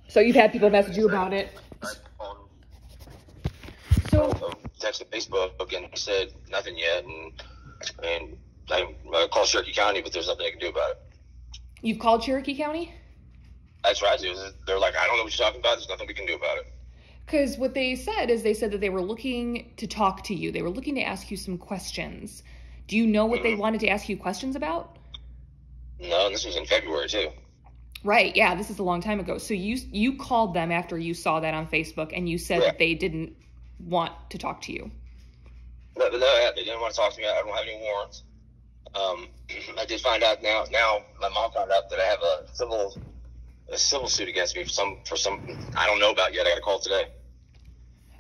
So you've had people message you about it. So texted Facebook and he said nothing yet, and I called Cherokee County, but there's nothing I can do about it. You've called Cherokee County? I tried to. They're like, I don't know what you're talking about. There's nothing we can do about it. Because what they said is that they were looking to talk to you. They were looking to ask you some questions. Do you know what they wanted to ask you questions about? No, this was in February too. Right, yeah, this is a long time ago. So you called them after you saw that on Facebook, and you said that they didn't want to talk to you. No, they didn't want to talk to me. I don't have any warrants. I did find out now my mom found out that I have a civil suit against me for some I don't know about yet. I got a call today.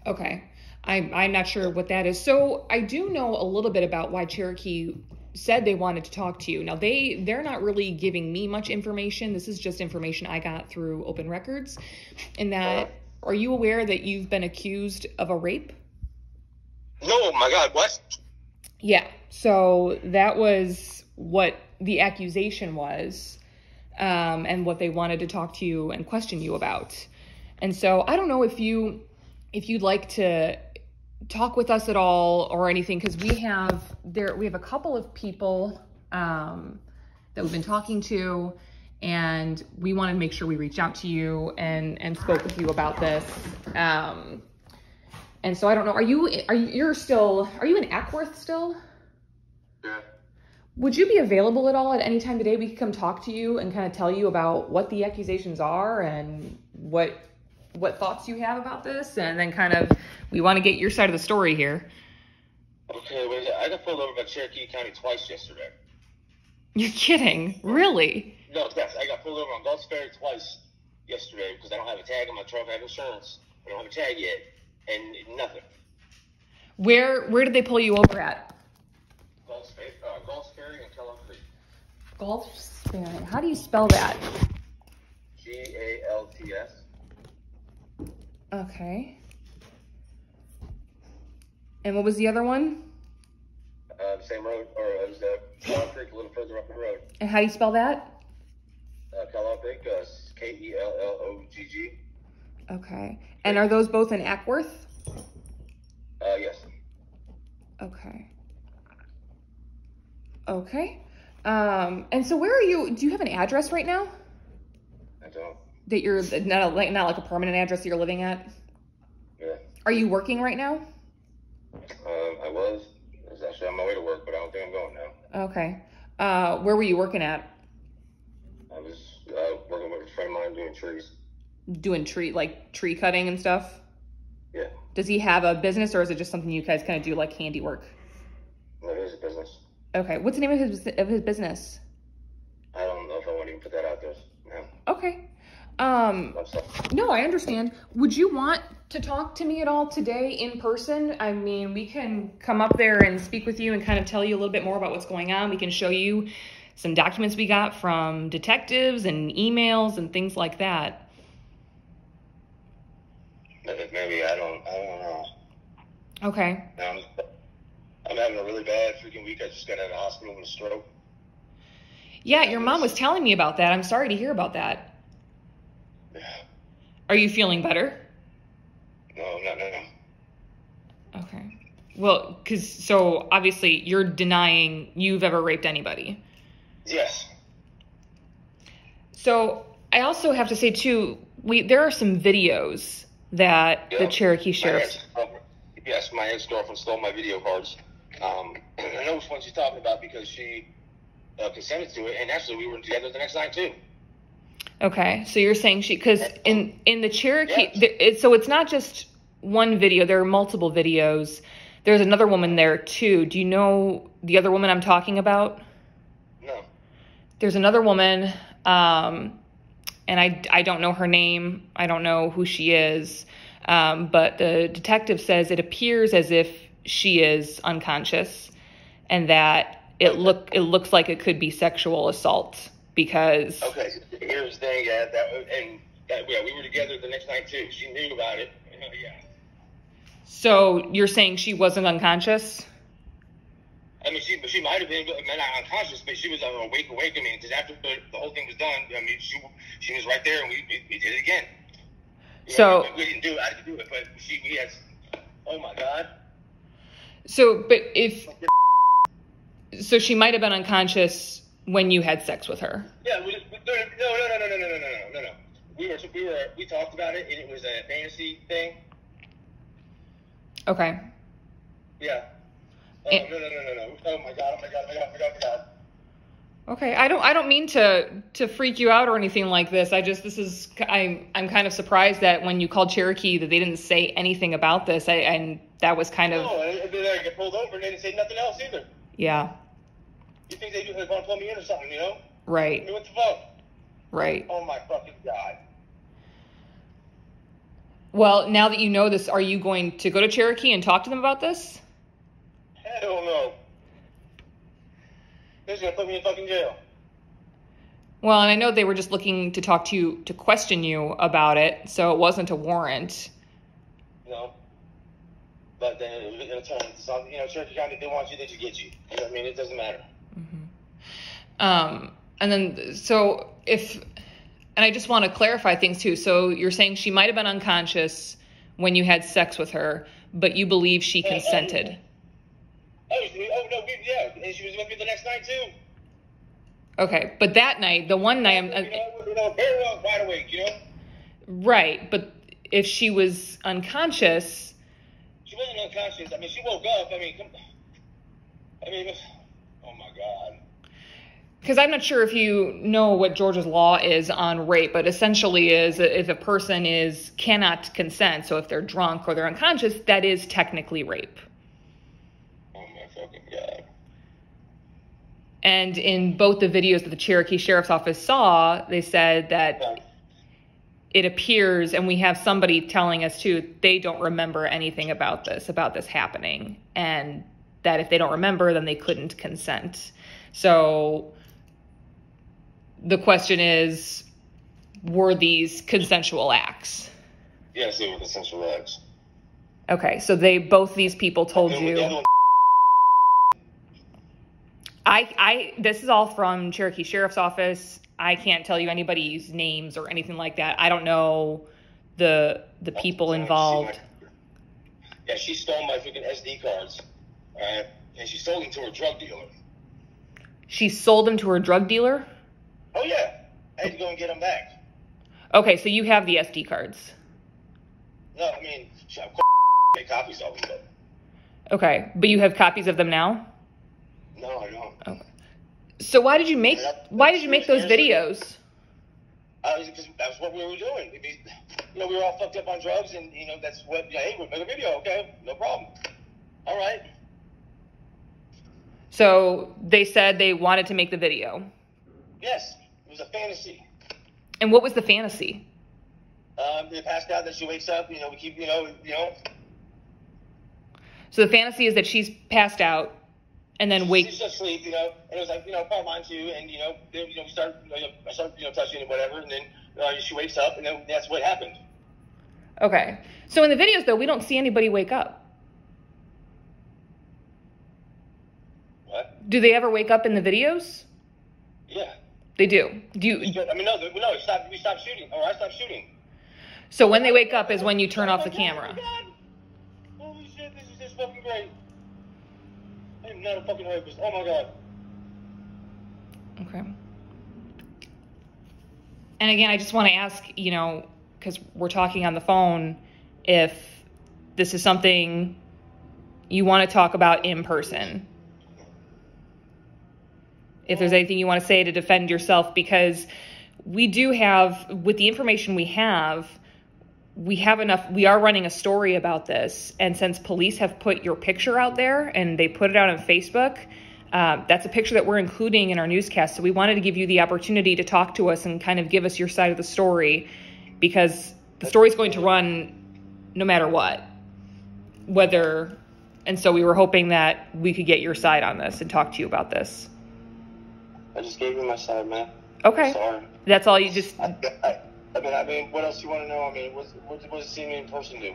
Okay. I'm not sure what that is. So I do know a little bit about why Cherokee said they wanted to talk to you. Now, they're not really giving me much information. This is just information I got through open records. And that, are you aware that you've been accused of a rape? No, my God, what? Yeah. So that was what the accusation was, and what they wanted to talk to you and question you about. And so I don't know if you'd like to talk with us at all or anything, because we have a couple of people that we've been talking to, and we want to make sure we reach out to you and spoke with you about this. And so I don't know, are you in Ackworth still? Yeah. Would you be available at all at any time today? We could come talk to you and kind of tell you about what the accusations are and what thoughts you have about this, and then kind of, we want to get your side of the story here. Okay, wait, I got pulled over by Cherokee County twice yesterday. You're kidding? Really? No, yes, I got pulled over on Gulf's Ferry twice yesterday because I don't have a tag on my truck. I have insurance. I don't have a tag yet, and nothing. Where did they pull you over at? Gulf's Ferry and Kellogg Creek. Gulf's Ferry. How do you spell that? Galts. Okay. And what was the other one? Same road, or it was Kellogg Creek, a little further up the road. And how do you spell that? Kellogg Creek, Kellogg. Okay. And are those both in Ackworth? Yes. Okay. Okay. And so where are you? Do you have an address right now? I don't. That you're not like a permanent address that you're living at? Yeah. Are you working right now? I was actually on my way to work, but I don't think I'm going now. Okay. Where were you working at? I was working with a friend of mine doing trees. Doing tree cutting and stuff? Yeah. Does he have a business, or is it just something you guys kind of do like handiwork? No, he has a business. Okay. What's the name of his business? I don't know if I want to even put that out there now. Okay. No, I understand. Would you want to talk to me at all today in person? I mean, we can come up there and speak with you and kind of tell you a little bit more about what's going on. We can show you some documents we got from detectives and emails and things like that. Maybe, I don't know. Okay. I'm having a really bad freaking week. I just got out of the hospital with a stroke. Yeah, your mom was telling me about that. I'm sorry to hear about that. Yeah. Are you feeling better? No, I'm not now. Okay. Well, so obviously you're denying you've ever raped anybody. Yes. So I also have to say too, there are some videos that the Cherokee Sheriff. Yes, my ex-girlfriend stole my video cards. I know which one she's talking about because she consented to it, and actually we were together the next night too. Okay, so you're saying because in the Cherokee, so it's not just one video. There are multiple videos. There's another woman there too. Do you know the other woman I'm talking about? No. There's another woman, and I don't know her name. I don't know who she is, but the detective says it appears as if she is unconscious, and that it looks like it could be sexual assault. Because okay, here's the thing, we were together the next night too. She knew about it. Yeah. So you're saying she wasn't unconscious? I mean, she might have been, not unconscious, but she was awake. I mean, because after the whole thing was done, I mean, she was right there, and we did it again. So we didn't do it. I didn't do it, but we had. Oh my God. So, but so she might have been unconscious when you had sex with her. Yeah. No. We talked about it, and it was a fantasy thing. Okay. Yeah. No. Oh my God. Okay. I don't mean to freak you out or anything like this. I'm kind of surprised that when you called Cherokee that they didn't say anything about this. And that was kind of. No, and then I get pulled over and they didn't say nothing else either. Yeah. You think they want to pull me in or something, you know? Right. I mean, what the fuck? Right. Oh my fucking God. Well, now that you know this, are you going to go to Cherokee and talk to them about this? Hell no. They're just gonna put me in fucking jail. Well, and I know they were just looking to talk to you, to question you about it, so it wasn't a warrant. No. But then it was gonna turn into something, you know, Cherokee County, if they want you, they just get you. You know what I mean? It doesn't matter. Mm-hmm. And then, so and I just want to clarify things too. So you're saying she might have been unconscious when you had sex with her, but you believe she consented. Yeah, and she was with me the next night too. Okay, but that night, the one night, very well, wide awake, you know. Right, but if she was unconscious, she wasn't unconscious. I mean, she woke up. I mean, oh my God. Because I'm not sure if you know what Georgia's law is on rape, but essentially is if a person cannot consent, so if they're drunk or they're unconscious, that is technically rape. Oh my fucking God. And in both the videos that the Cherokee Sheriff's Office saw, they said that it appears, and we have somebody telling us too, they don't remember anything about this happening. And that if they don't remember, then they couldn't consent. So the question is, were these consensual acts? Yes, they were consensual acts. Okay, so both these people told you. This is all from Cherokee Sheriff's Office. I can't tell you anybody's names or anything like that. I don't know the people involved. Yeah, she stole my freaking SD cards, and she sold them to her drug dealer. She sold them to her drug dealer? Oh yeah, I had to go and get them back. Okay, so you have the SD cards. No, I mean, I made copies of them, but. Okay, but you have copies of them now? No, I don't. Okay. So why did you make those videos? Because that's what we were doing. We were all fucked up on drugs, and that's what. Hey, we'll make a video, okay? No problem. All right. So they said they wanted to make the video. Yes, it was a fantasy. And what was the fantasy? They passed out, that she wakes up. We keep, So the fantasy is that she's passed out. And then she's asleep, and it was like, palm on you, and then, we start, I start, touching and whatever, and then she wakes up, and then that's what happened. Okay. So in the videos, though, we don't see anybody wake up. What? Do they ever wake up in the videos? Yeah. They do. Do you? I mean, no, we stopped shooting, or I stopped shooting. So when they wake up is when you turn off the camera. Holy shit, this is just fucking great. I'm not a fucking rapist. Oh my God. Okay. And again, I just want to ask, because we're talking on the phone, if this is something you want to talk about in person. If there's anything you want to say to defend yourself, because we do have, with the information we have enough, we are running a story about this. And since police have put your picture out there and they put it out on Facebook, that's a picture that we're including in our newscast. So we wanted to give you the opportunity to talk to us and kind of give us your side of the story, because the story's going to run no matter what, and so we were hoping that we could get your side on this and talk to you about this. I just gave you my side, man. Okay. I'm sorry. That's all you just... I mean, what else do you want to know? I mean, what does seeing me in person do?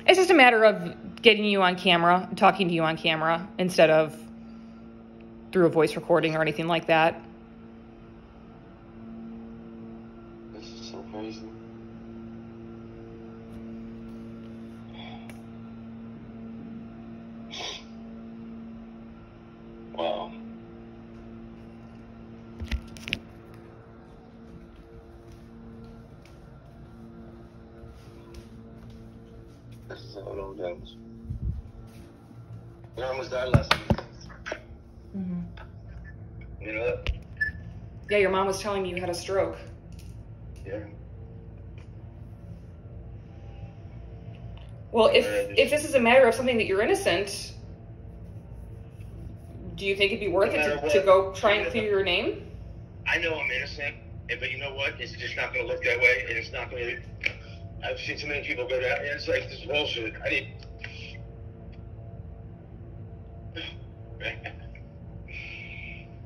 It's just a matter of getting you on camera, talking to you on camera, instead of through a voice recording or anything like that. This is so crazy. This is all over things. Your mom almost died last week. Mm-hmm. You know that? Yeah, your mom was telling me you had a stroke. Yeah. Well, if this is a matter of something that you're innocent, do you think it'd be worth it to go try and clear your name? I know I'm innocent, but you know what? It's just not going to look that way, and it's not going to. I've seen so many people go down, and it's like this bullshit. I didn't.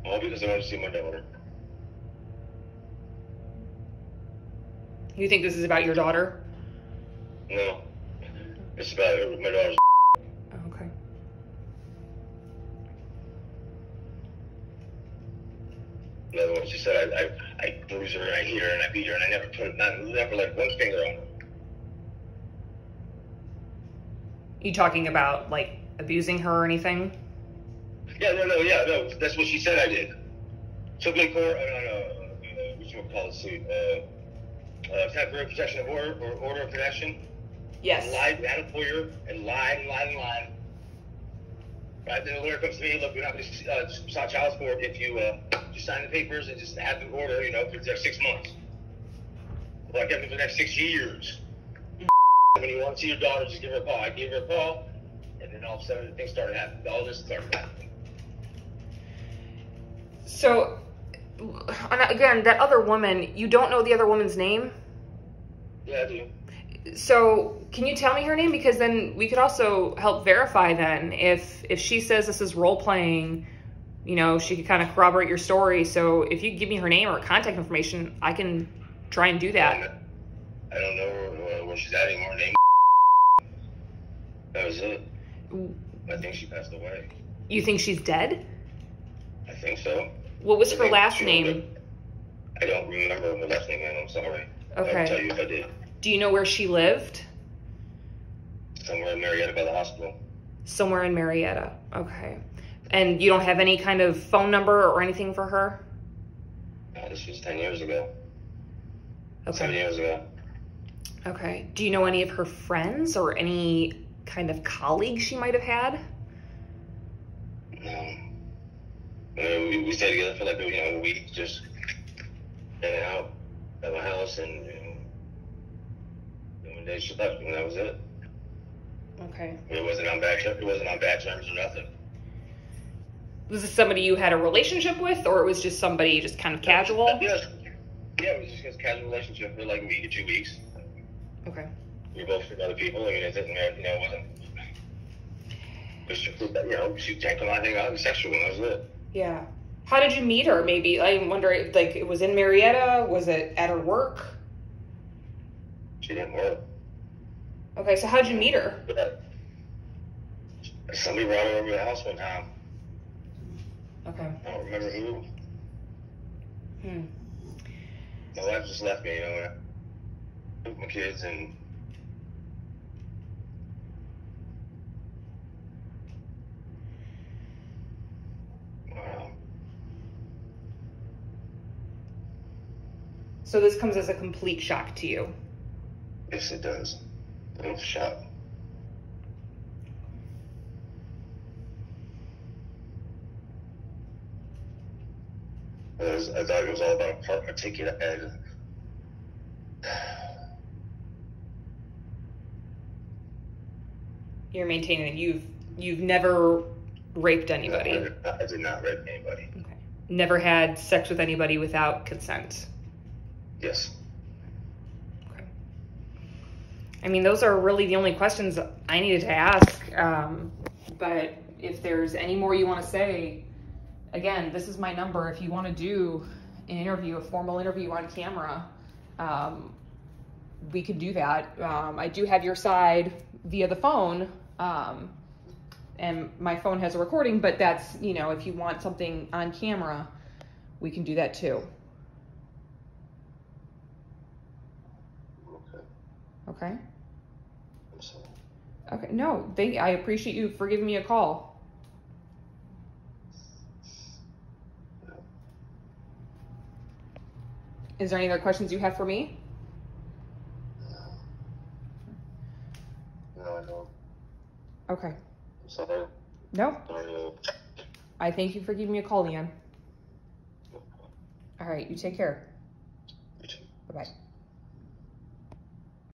All because I want to see my daughter. You think this is about your daughter? No. It's about my daughter's. Okay. In other words, she said I bruise her and I hit her and I beat her and I never let one finger on her. You talking about like abusing her or anything? Yeah, no. That's what she said I did. Somebody court, what you call it, suit? Temporary protection of order or order of protection. Yes. And lied, had a lawyer, and lied. Right, then the lawyer comes to me, look, we're not going to stop child support if you just sign the papers and just have the order, for the next 6 months. Well, I kept it for the next 6 years. When you want to see your daughter, just give her a call. I gave her a call, and then all of a sudden things started happening. All this started happening. So, again, that other woman, you don't know the other woman's name? Yeah, I do. So, can you tell me her name? Because then we could also help verify then. If she says this is role-playing, she could kind of corroborate your story. So, if you give me her name or contact information, I can try and do that. I don't know where she's at anymore. Her name. That was it. I think she passed away. You think she's dead? I think so. What was her last name? I don't remember her last name, man. I'm sorry. Okay. I'll tell you if I did. Do you know where she lived? Somewhere in Marietta by the hospital. Somewhere in Marietta. Okay. And you don't have any kind of phone number or anything for her? This was 10 years ago. Okay. 7 years ago. Okay. Do you know any of her friends or any kind of colleagues she might have had? No. We stayed together for like a week, just in and out at my house, and one day she left, and that was it. Okay. It wasn't on bad terms or nothing. Was this somebody you had a relationship with, or it was just somebody just kind of casual? Yeah, it was just a casual relationship for like a week or 2 weeks. Okay. We were both with other people. I mean, it didn't, it wasn't. She can't come out and hang out sexual, and that was it. Yeah. How did you meet her? Maybe I wonder. Like, it was in Marietta. Was it at her work? She didn't work. Okay, so how'd you meet her? Somebody brought her over to the house one time. Okay. I don't remember who. My wife just left me, I took my kids and. So this comes as a complete shock to you. Yes, it does. It was a shock. I thought it was all about a particular ed. You're maintaining that you've never raped anybody. No, I did not rape anybody. Okay. Never had sex with anybody without consent. Yes. Okay. I mean, those are really the only questions I needed to ask. But if there's any more you want to say, again, this is my number. If you want to do an interview, a formal interview on camera, we can do that. I do have your side via the phone, and my phone has a recording, but that's, if you want something on camera, we can do that too. Okay? Okay, no, I appreciate you for giving me a call. Is there any other questions you have for me? No, Okay. Sorry. No, Sorry. I thank you for giving me a call, Leon. All right, you take care. You too. Bye-bye.